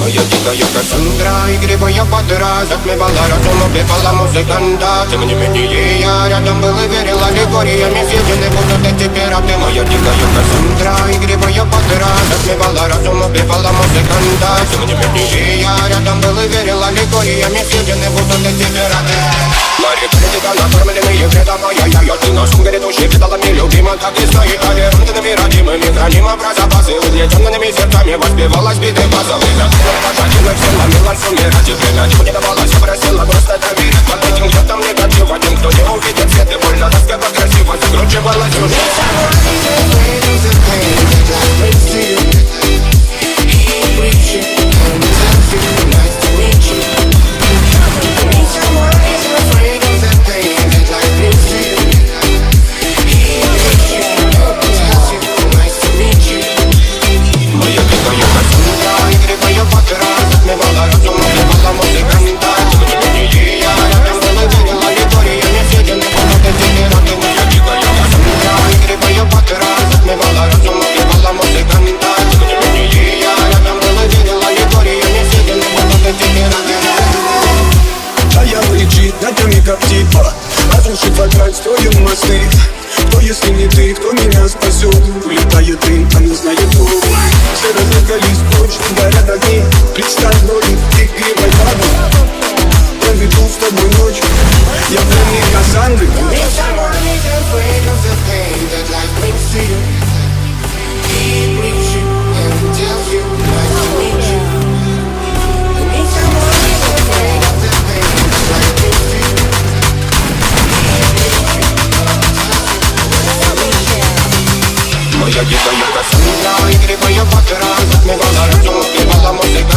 Моя дикая Кассандра, игривая подра, затмевала разум, убивала музыканта. Тем не менее я рядом был и верил аллегориями, съедены будут эти пираты. Моя дикая Кассандра, игривая подра, затмевала разум, убивала музыканта. Тем не менее я рядом был и верил аллегориями, съедены будут эти пираты. Мари политика, накормленные бредом, ай-яй-яй. Ты нашим грядущим педалами любима, как и стоит толерантными родимыми. Хранима про запасы, угнетенными сердцами воспевалась биты базовые. Пожадила всем, ломила суммирать. И время не давалась, просила просто доверить. Под этим кто-то негатив, один, кто не увидит свет. И больно тоска красиво закручивала сюжет. Как типа разрушит фаталь, строим мосты. Кто, если не ты, кто меня спасет? Улетает дым, там не знает кто. Все разыгрались прочь, горят огни. Представь ролик игривой бабы. Проведу с тобой ночь. Я пленник Кассандры. Моя дикая Кассандра, игривая подра, затмевала разум, убивала музыка.